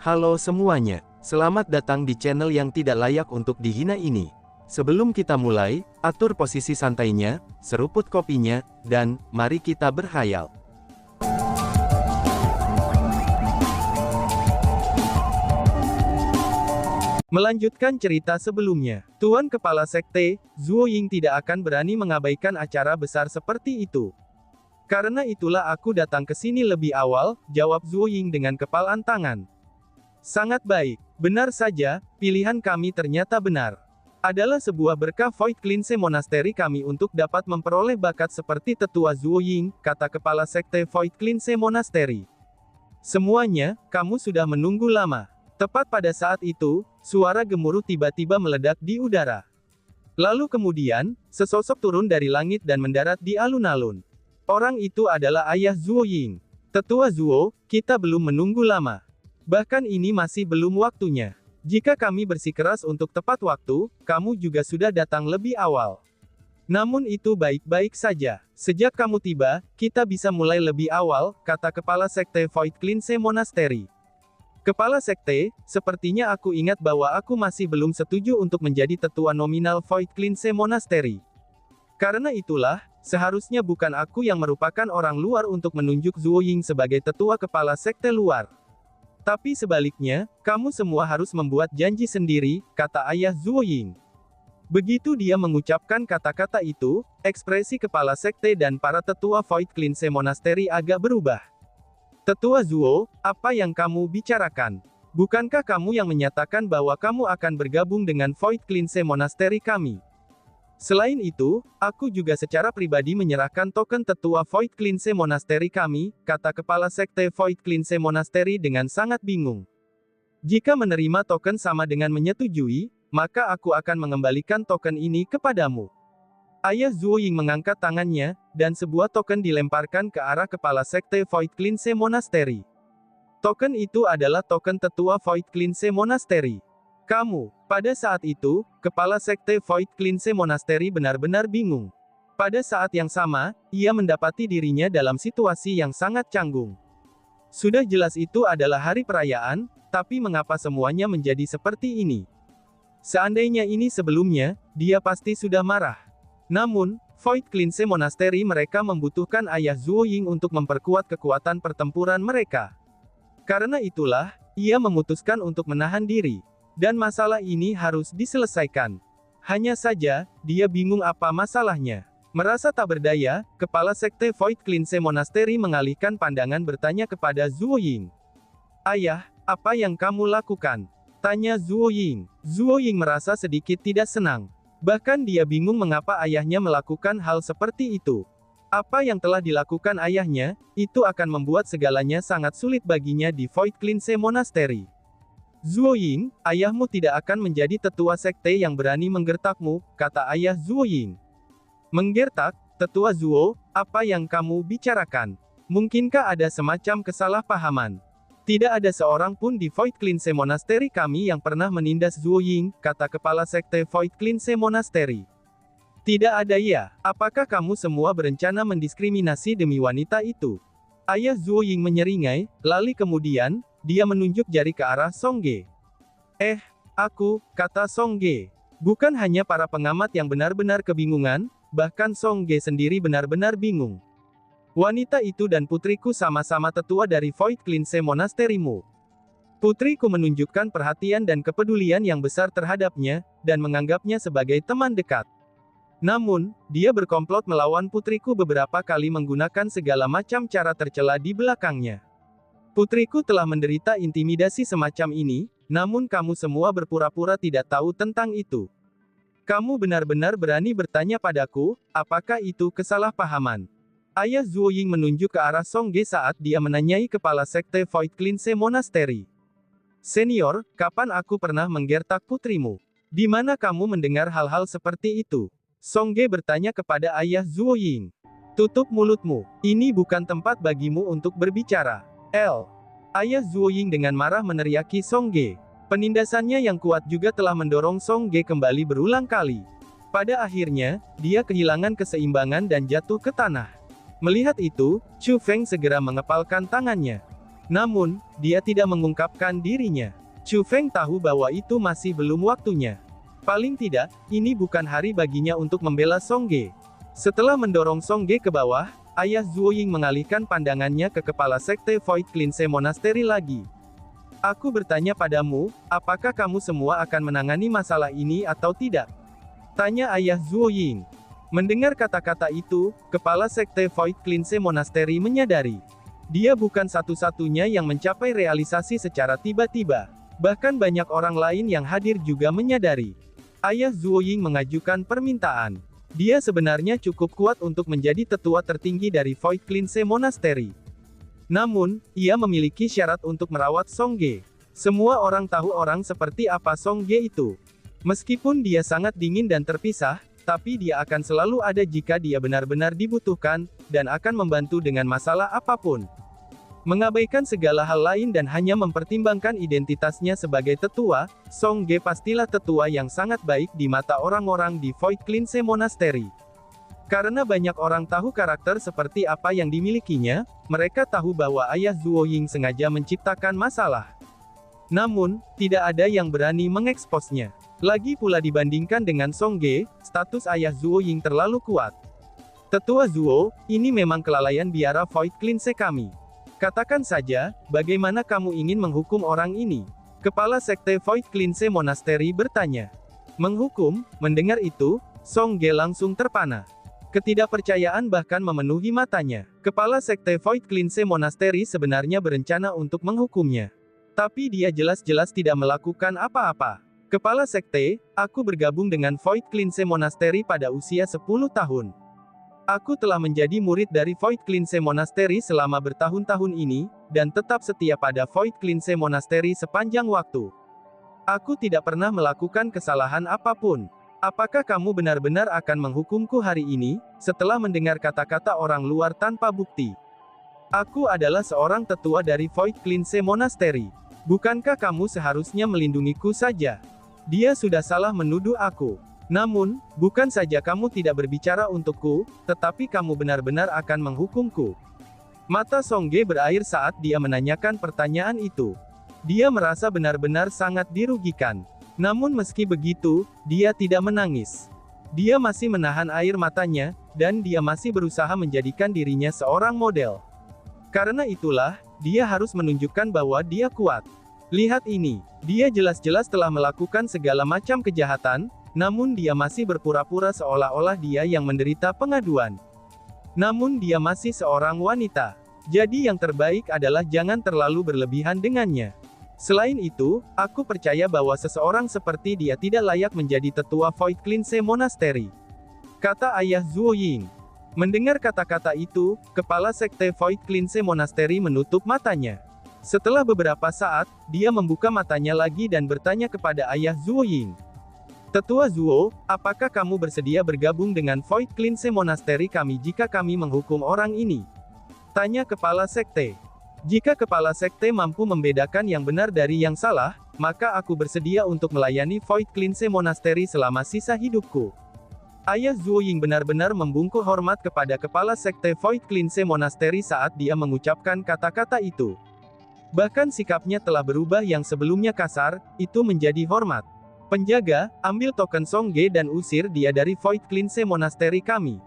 Halo semuanya, selamat datang di channel yang tidak layak untuk dihina ini. Sebelum kita mulai, atur posisi santainya, seruput kopinya, dan mari kita berhayal. Melanjutkan cerita sebelumnya, Tuan Kepala Sekte, Zuo Ying tidak akan berani mengabaikan acara besar seperti itu. Karena itulah aku datang ke sini lebih awal, jawab Zuo Ying dengan kepalan tangan. Sangat baik, benar saja, pilihan kami ternyata benar. Adalah sebuah berkah Void Cleanse Monastery kami untuk dapat memperoleh bakat seperti Tetua Zuo Ying, kata Kepala Sekte Void Cleanse Monastery. Semuanya, kamu sudah menunggu lama. Tepat pada saat itu, suara gemuruh tiba-tiba meledak di udara. Lalu kemudian, sesosok turun dari langit dan mendarat di alun-alun. Orang itu adalah ayah Zuo Ying. Tetua Zuo, kita belum menunggu lama. Bahkan ini masih belum waktunya. Jika kami bersikeras untuk tepat waktu, kamu juga sudah datang lebih awal. Namun itu baik-baik saja. Sejak kamu tiba, kita bisa mulai lebih awal, kata Kepala Sekte Void Cleanse Monastery. Kepala Sekte, sepertinya aku ingat bahwa aku masih belum setuju untuk menjadi tetua nominal Void Cleanse Monastery. Karena itulah, seharusnya bukan aku yang merupakan orang luar untuk menunjuk Zuo Ying sebagai tetua Kepala Sekte luar. Tapi sebaliknya, kamu semua harus membuat janji sendiri, kata ayah Zuo Ying. Begitu dia mengucapkan kata-kata itu, ekspresi Kepala Sekte dan para tetua Void Cleanse Monastery agak berubah. Tetua Zuo, apa yang kamu bicarakan? Bukankah kamu yang menyatakan bahwa kamu akan bergabung dengan Void Cleanse Monastery kami? Selain itu, aku juga secara pribadi menyerahkan token tetua Void Cleanse Monastery kami, kata Kepala Sekte Void Cleanse Monastery dengan sangat bingung. Jika menerima token sama dengan menyetujui, maka aku akan mengembalikan token ini kepadamu. Ayah Zuo Ying mengangkat tangannya, dan sebuah token dilemparkan ke arah Kepala Sekte Void Cleanse Monastery. Token itu adalah token tetua Void Cleanse Monastery. Kamu, pada saat itu, Kepala Sekte Void Cleanse Monastery benar-benar bingung. Pada saat yang sama, ia mendapati dirinya dalam situasi yang sangat canggung. Sudah jelas itu adalah hari perayaan, tapi mengapa semuanya menjadi seperti ini? Seandainya ini sebelumnya, dia pasti sudah marah. Namun, Void Cleanse Monastery mereka membutuhkan ayah Zuo Ying untuk memperkuat kekuatan pertempuran mereka. Karena itulah, ia memutuskan untuk menahan diri. Dan masalah ini harus diselesaikan. Hanya saja, dia bingung apa masalahnya. Merasa tak berdaya, Kepala Sekte Void Cleanse Monastery mengalihkan pandangan bertanya kepada Zuo Ying. Ayah, apa yang kamu lakukan? Tanya Zuo Ying. Zuo Ying merasa sedikit tidak senang. Bahkan dia bingung mengapa ayahnya melakukan hal seperti itu. Apa yang telah dilakukan ayahnya, itu akan membuat segalanya sangat sulit baginya di Void Cleanse Monastery. Zuo Ying, ayahmu tidak akan menjadi tetua sekte yang berani menggertakmu, kata ayah Zuo Ying. Menggertak, Tetua Zuo, apa yang kamu bicarakan? Mungkinkah ada semacam kesalahpahaman? Tidak ada seorang pun di Void Cleanse Monastery kami yang pernah menindas Zuo Ying, kata Kepala Sekte Void Cleanse Monastery. Tidak ada ya, apakah kamu semua berencana mendiskriminasi demi wanita itu? Ayah Zuo Ying menyeringai, lalu kemudian, dia menunjuk jari ke arah Song Ge. Aku, kata Song Ge. Bukan hanya para pengamat yang benar-benar kebingungan, bahkan Song Ge sendiri benar-benar bingung. Wanita itu dan putriku sama-sama tetua dari Void Cleanse Monastery-mu. Putriku menunjukkan perhatian dan kepedulian yang besar terhadapnya, dan menganggapnya sebagai teman dekat. Namun, dia berkomplot melawan putriku beberapa kali menggunakan segala macam cara tercela di belakangnya. Putriku telah menderita intimidasi semacam ini, namun kamu semua berpura-pura tidak tahu tentang itu. Kamu benar-benar berani bertanya padaku, apakah itu kesalahpahaman? Ayah Zuo Ying menunjuk ke arah Song Ge saat dia menanyai Kepala Sekte Void Cleanse Monastery. Senior, kapan aku pernah menggertak putrimu? Di mana kamu mendengar hal-hal seperti itu? Song Ge bertanya kepada ayah Zuo Ying. Tutup mulutmu, ini bukan tempat bagimu untuk berbicara. Ayah Zuo Ying dengan marah meneriaki Song Ge. Penindasannya yang kuat juga telah mendorong Song Ge kembali berulang kali. Pada akhirnya, dia kehilangan keseimbangan dan jatuh ke tanah. Melihat itu, Chu Feng segera mengepalkan tangannya. Namun, dia tidak mengungkapkan dirinya. Chu Feng tahu bahwa itu masih belum waktunya. Paling tidak, ini bukan hari baginya untuk membela Song Ge. Setelah mendorong Song Ge ke bawah, ayah Zuo Ying mengalihkan pandangannya ke kepala sekte Void Cleanse Monastery lagi. Aku bertanya padamu, apakah kamu semua akan menangani masalah ini atau tidak? Tanya ayah Zuo Ying. Mendengar kata-kata itu, kepala sekte Void Cleanse Monastery menyadari. Dia bukan satu-satunya yang mencapai realisasi secara tiba-tiba. Bahkan banyak orang lain yang hadir juga menyadari. Ayah Zuo Ying mengajukan permintaan. Dia sebenarnya cukup kuat untuk menjadi tetua tertinggi dari Void Cleanse Monastery. Namun, ia memiliki syarat untuk merawat Song Ge. Semua orang tahu orang seperti apa Song Ge itu. Meskipun dia sangat dingin dan terpisah, tapi dia akan selalu ada jika dia benar-benar dibutuhkan, dan akan membantu dengan masalah apapun. Mengabaikan segala hal lain dan hanya mempertimbangkan identitasnya sebagai tetua, Song Ge pastilah tetua yang sangat baik di mata orang-orang di Void Cleanse Monastery. Karena banyak orang tahu karakter seperti apa yang dimilikinya, mereka tahu bahwa ayah Zuo Ying sengaja menciptakan masalah. Namun, tidak ada yang berani mengeksposnya. Lagi pula dibandingkan dengan Song Ge, status ayah Zuo Ying terlalu kuat. Tetua Zuo, ini memang kelalaian biara Void Cleanse kami. Katakan saja, bagaimana kamu ingin menghukum orang ini? Kepala sekte Void Cleanse Monastery bertanya. Menghukum? Mendengar itu, Song Ge langsung terpana. Ketidakpercayaan bahkan memenuhi matanya. Kepala sekte Void Cleanse Monastery sebenarnya berencana untuk menghukumnya. Tapi dia jelas-jelas tidak melakukan apa-apa. Kepala sekte, aku bergabung dengan Void Cleanse Monastery pada usia 10 tahun. Aku telah menjadi murid dari Void Cleanse Monastery selama bertahun-tahun ini, dan tetap setia pada Void Cleanse Monastery sepanjang waktu. Aku tidak pernah melakukan kesalahan apapun. Apakah kamu benar-benar akan menghukumku hari ini, setelah mendengar kata-kata orang luar tanpa bukti? Aku adalah seorang tetua dari Void Cleanse Monastery. Bukankah kamu seharusnya melindungiku saja? Dia sudah salah menuduh aku. Namun, bukan saja kamu tidak berbicara untukku, tetapi kamu benar-benar akan menghukumku. Mata Song Ge berair saat dia menanyakan pertanyaan itu. Dia merasa benar-benar sangat dirugikan. Namun meski begitu, dia tidak menangis. Dia masih menahan air matanya, dan dia masih berusaha menjadikan dirinya seorang model. Karena itulah, dia harus menunjukkan bahwa dia kuat. Lihat ini, dia jelas-jelas telah melakukan segala macam kejahatan, namun dia masih berpura-pura seolah-olah dia yang menderita pengaduan. Namun dia masih seorang wanita. Jadi yang terbaik adalah jangan terlalu berlebihan dengannya. Selain itu, aku percaya bahwa seseorang seperti dia tidak layak menjadi tetua Void Cleanse Monastery. Kata ayah Zuo Ying. Mendengar kata-kata itu, kepala sekte Void Cleanse Monastery menutup matanya. Setelah beberapa saat, dia membuka matanya lagi dan bertanya kepada ayah Zuo Ying. Tetua Zuo, apakah kamu bersedia bergabung dengan Void Cleanse Monastery kami jika kami menghukum orang ini? Tanya kepala sekte. Jika kepala sekte mampu membedakan yang benar dari yang salah, maka aku bersedia untuk melayani Void Cleanse Monastery selama sisa hidupku. Ayah Zuo Ying benar-benar membungkuk hormat kepada kepala sekte Void Cleanse Monastery saat dia mengucapkan kata-kata itu. Bahkan sikapnya telah berubah yang sebelumnya kasar, itu menjadi hormat. Penjaga, ambil token Song Ge dan usir dia dari Void Cleanse Monastery kami.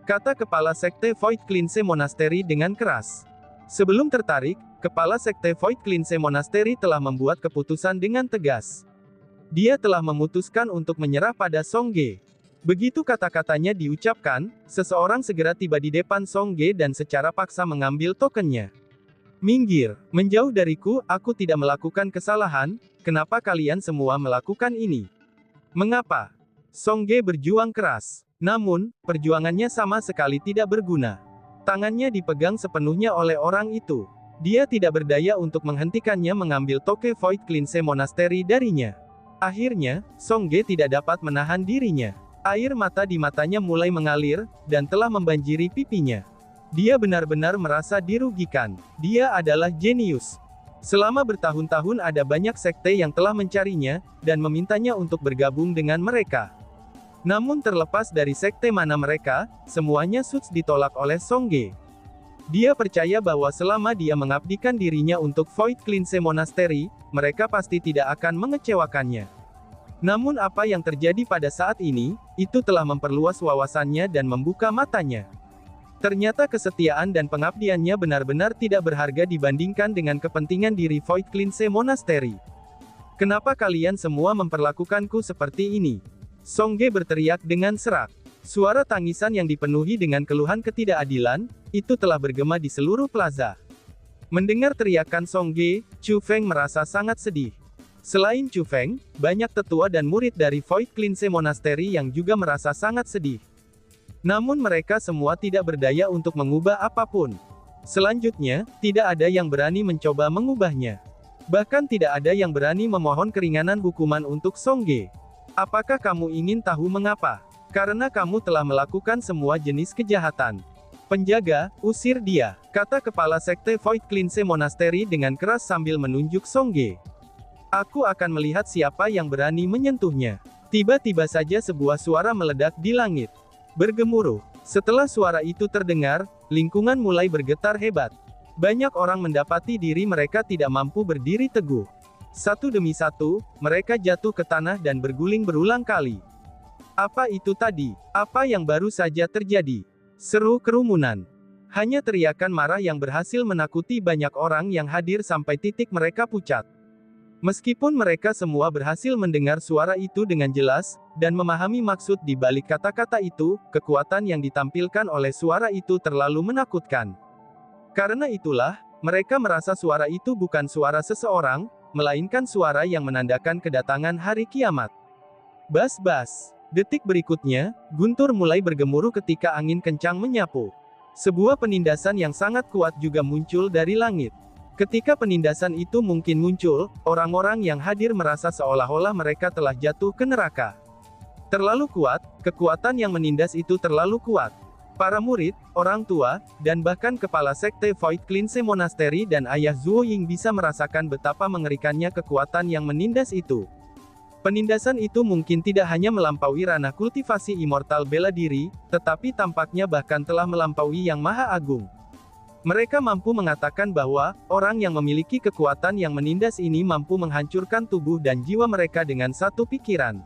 Kata kepala sekte Void Cleanse Monastery dengan keras. Sebelum tertarik, kepala sekte Void Cleanse Monastery telah membuat keputusan dengan tegas. Dia telah memutuskan untuk menyerah pada Song Ge. Begitu kata-katanya diucapkan, seseorang segera tiba di depan Song Ge dan secara paksa mengambil tokennya. Minggir, menjauh dariku, aku tidak melakukan kesalahan, kenapa kalian semua melakukan ini? Mengapa? Song Ge berjuang keras. Namun, perjuangannya sama sekali tidak berguna. Tangannya dipegang sepenuhnya oleh orang itu. Dia tidak berdaya untuk menghentikannya mengambil token Void Cleanse Monastery darinya. Akhirnya, Song Ge tidak dapat menahan dirinya. Air mata di matanya mulai mengalir, dan telah membanjiri pipinya. Dia benar-benar merasa dirugikan. Dia adalah jenius. Selama bertahun-tahun ada banyak sekte yang telah mencarinya, dan memintanya untuk bergabung dengan mereka. Namun terlepas dari sekte mana mereka, semuanya suts ditolak oleh Song Ge. Dia percaya bahwa selama dia mengabdikan dirinya untuk Void Cleanse Monastery, mereka pasti tidak akan mengecewakannya. Namun apa yang terjadi pada saat ini, itu telah memperluas wawasannya dan membuka matanya. Ternyata kesetiaan dan pengabdiannya benar-benar tidak berharga dibandingkan dengan kepentingan diri Void Cleanse Monastery. Kenapa kalian semua memperlakukanku seperti ini? Songge berteriak dengan serak. Suara tangisan yang dipenuhi dengan keluhan ketidakadilan, itu telah bergema di seluruh plaza. Mendengar teriakan Songge, Chu Feng merasa sangat sedih. Selain Chu Feng, banyak tetua dan murid dari Void Cleanse Monastery yang juga merasa sangat sedih. Namun mereka semua tidak berdaya untuk mengubah apapun. Selanjutnya, tidak ada yang berani mencoba mengubahnya. Bahkan tidak ada yang berani memohon keringanan hukuman untuk Songge. Apakah kamu ingin tahu mengapa? Karena kamu telah melakukan semua jenis kejahatan. Penjaga, usir dia, kata kepala sekte Void Cleanse Monastery dengan keras sambil menunjuk Songge. Aku akan melihat siapa yang berani menyentuhnya. Tiba-tiba saja sebuah suara meledak di langit. Bergemuruh. Setelah suara itu terdengar, lingkungan mulai bergetar hebat. Banyak orang mendapati diri mereka tidak mampu berdiri teguh. Satu demi satu, mereka jatuh ke tanah dan berguling berulang kali. Apa itu tadi? Apa yang baru saja terjadi? Seru kerumunan. Hanya teriakan marah yang berhasil menakuti banyak orang yang hadir sampai titik mereka pucat. Meskipun mereka semua berhasil mendengar suara itu dengan jelas, dan memahami maksud di balik kata-kata itu, kekuatan yang ditampilkan oleh suara itu terlalu menakutkan. Karena itulah, mereka merasa suara itu bukan suara seseorang, melainkan suara yang menandakan kedatangan hari kiamat. Bas-bas. Detik berikutnya, guntur mulai bergemuruh ketika angin kencang menyapu. Sebuah penindasan yang sangat kuat juga muncul dari langit. Ketika penindasan itu mungkin muncul, orang-orang yang hadir merasa seolah-olah mereka telah jatuh ke neraka. Terlalu kuat, kekuatan yang menindas itu terlalu kuat. Para murid, orang tua, dan bahkan kepala sekte Void Cleanse Monastery dan ayah Zuo Ying bisa merasakan betapa mengerikannya kekuatan yang menindas itu. Penindasan itu mungkin tidak hanya melampaui ranah kultivasi immortal bela diri, tetapi tampaknya bahkan telah melampaui yang maha agung. Mereka mampu mengatakan bahwa, orang yang memiliki kekuatan yang menindas ini mampu menghancurkan tubuh dan jiwa mereka dengan satu pikiran.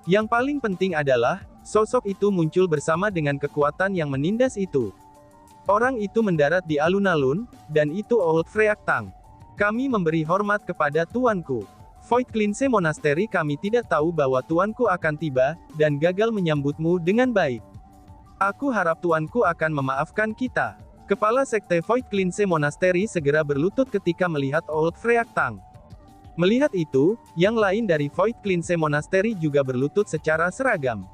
Yang paling penting adalah, sosok itu muncul bersama dengan kekuatan yang menindas itu. Orang itu mendarat di alun-alun, dan itu Old Freak Tang. Kami memberi hormat kepada tuanku. Void Cleanse Monastery kami tidak tahu bahwa tuanku akan tiba, dan gagal menyambutmu dengan baik. Aku harap tuanku akan memaafkan kita. Kepala sekte Void Cleanse Monastery segera berlutut ketika melihat Old Freak Tang. Melihat itu, yang lain dari Void Cleanse Monastery juga berlutut secara seragam.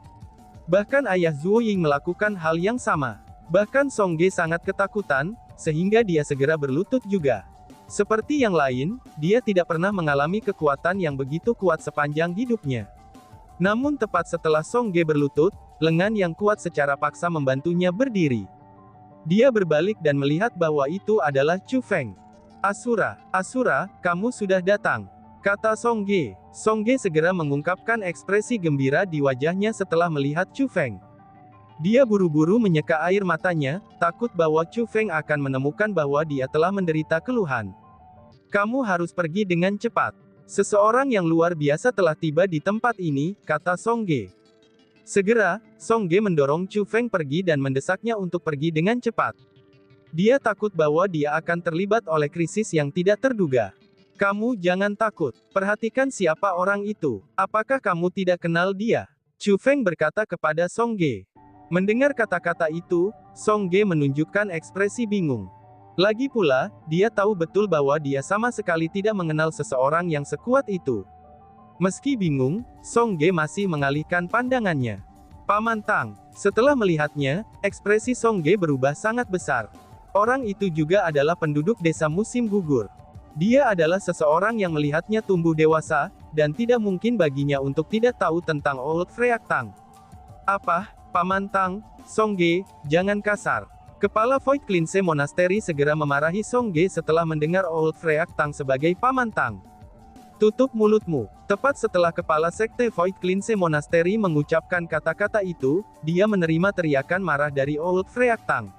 Bahkan ayah Zuo Ying melakukan hal yang sama. Bahkan Songge sangat ketakutan, sehingga dia segera berlutut juga. Seperti yang lain, dia tidak pernah mengalami kekuatan yang begitu kuat sepanjang hidupnya. Namun tepat setelah Songge berlutut, lengan yang kuat secara paksa membantunya berdiri. Dia berbalik dan melihat bahwa itu adalah Chu Feng. Asura, kamu sudah datang, kata Songge. Songge segera mengungkapkan ekspresi gembira di wajahnya setelah melihat Chu Feng. Dia buru-buru menyeka air matanya, takut bahwa Chu Feng akan menemukan bahwa dia telah menderita keluhan. Kamu harus pergi dengan cepat. Seseorang yang luar biasa telah tiba di tempat ini, kata Songge. Segera, Songge mendorong Chu Feng pergi dan mendesaknya untuk pergi dengan cepat. Dia takut bahwa dia akan terlibat oleh krisis yang tidak terduga. Kamu jangan takut. Perhatikan siapa orang itu. Apakah kamu tidak kenal dia? Chu Feng berkata kepada Songge. Mendengar kata-kata itu, Songge menunjukkan ekspresi bingung. Lagi pula, dia tahu betul bahwa dia sama sekali tidak mengenal seseorang yang sekuat itu. Meski bingung, Songge masih mengalihkan pandangannya. Paman Tang. Setelah melihatnya, ekspresi Songge berubah sangat besar. Orang itu juga adalah penduduk desa musim gugur. Dia adalah seseorang yang melihatnya tumbuh dewasa, dan tidak mungkin baginya untuk tidak tahu tentang Old Freak Tang. Apa? Paman Tang, Songge, jangan kasar. Kepala Void Cleanse Monastery segera memarahi Songge setelah mendengar Old Freak Tang sebagai Paman Tang. Tutup mulutmu. Tepat setelah kepala sekte Void Cleanse Monastery mengucapkan kata-kata itu, dia menerima teriakan marah dari Old Freak Tang.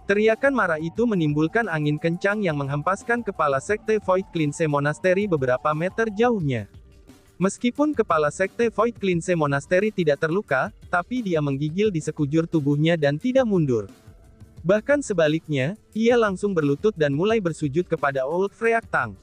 Teriakan marah itu menimbulkan angin kencang yang menghempaskan kepala sekte Void Cleanse Monastery beberapa meter jauhnya. Meskipun kepala sekte Void Cleanse Monastery tidak terluka, tapi dia menggigil di sekujur tubuhnya dan tidak mundur. Bahkan sebaliknya, ia langsung berlutut dan mulai bersujud kepada Old Freak Tang.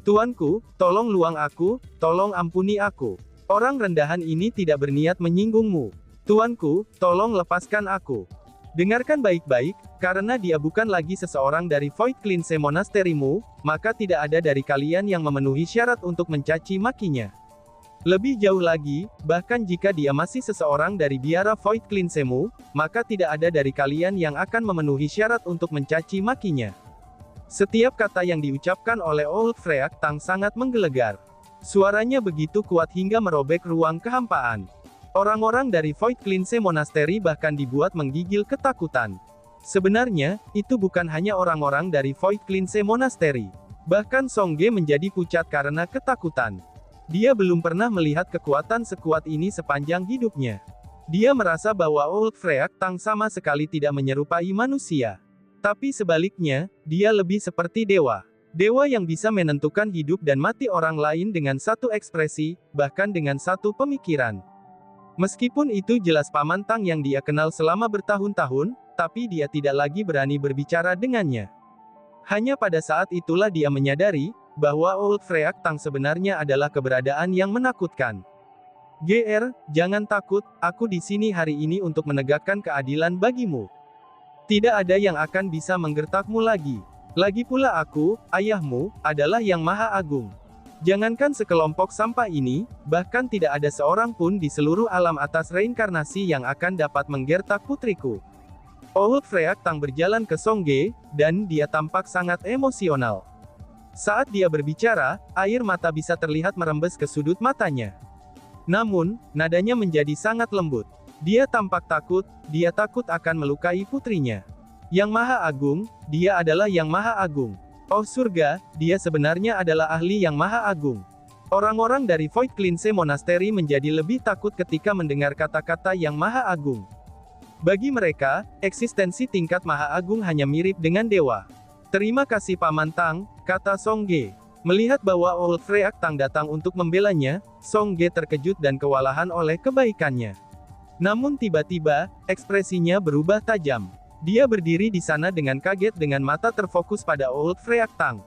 "Tuanku, tolong luang aku, tolong ampuni aku. Orang rendahan ini tidak berniat menyinggungmu. Tuanku, tolong lepaskan aku." Dengarkan baik-baik, karena dia bukan lagi seseorang dari Void Cleanse Monastery-mu, maka tidak ada dari kalian yang memenuhi syarat untuk mencaci makinya. Lebih jauh lagi, bahkan jika dia masih seseorang dari biara Void Cleanse-mu, maka tidak ada dari kalian yang akan memenuhi syarat untuk mencaci makinya. Setiap kata yang diucapkan oleh Old Freak Tang sangat menggelegar. Suaranya begitu kuat hingga merobek ruang kehampaan. Orang-orang dari Void Cleanse Monastery bahkan dibuat menggigil ketakutan. Sebenarnya, itu bukan hanya orang-orang dari Void Cleanse Monastery. Bahkan Song Ge menjadi pucat karena ketakutan. Dia belum pernah melihat kekuatan sekuat ini sepanjang hidupnya. Dia merasa bahwa Old Freak Tang sama sekali tidak menyerupai manusia. Tapi sebaliknya, dia lebih seperti dewa. Dewa yang bisa menentukan hidup dan mati orang lain dengan satu ekspresi, bahkan dengan satu pemikiran. Meskipun itu jelas Paman Tang yang dia kenal selama bertahun-tahun, tapi dia tidak lagi berani berbicara dengannya. Hanya pada saat itulah dia menyadari, bahwa Old Freak Tang sebenarnya adalah keberadaan yang menakutkan. "GR, jangan takut, aku di sini hari ini untuk menegakkan keadilan bagimu. Tidak ada yang akan bisa menggertakmu lagi. Lagi pula aku, ayahmu, adalah yang Maha Agung. Jangankan sekelompok sampah ini, bahkan tidak ada seorang pun di seluruh alam atas reinkarnasi yang akan dapat menggertak putriku." Old Freak Tang berjalan ke Song Ge, dan dia tampak sangat emosional. Saat dia berbicara, air mata bisa terlihat merembes ke sudut matanya. Namun, nadanya menjadi sangat lembut. Dia tampak takut, dia takut akan melukai putrinya. Yang Maha Agung, dia adalah Yang Maha Agung. Oh surga, dia sebenarnya adalah ahli Yang Maha Agung. Orang-orang dari Void Cleanse Monastery menjadi lebih takut ketika mendengar kata-kata Yang Maha Agung. Bagi mereka, eksistensi tingkat Maha Agung hanya mirip dengan dewa. "Terima kasih Paman Tang," kata Song Ge. Melihat bahwa Old Freak Tang datang untuk membelanya, Song Ge terkejut dan kewalahan oleh kebaikannya. Namun tiba-tiba, ekspresinya berubah tajam. Dia berdiri di sana dengan kaget dengan mata terfokus pada Old Freak Tang.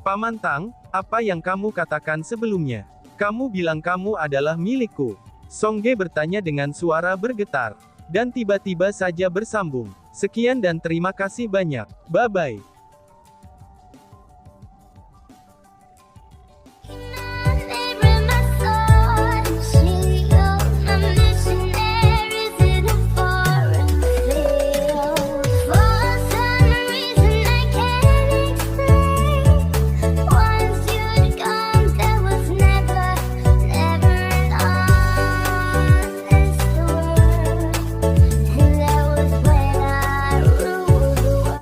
"Paman Tang, apa yang kamu katakan sebelumnya? Kamu bilang kamu adalah milikku." Song Ge bertanya dengan suara bergetar. Dan tiba-tiba saja bersambung. "Sekian dan terima kasih banyak. Bye-bye."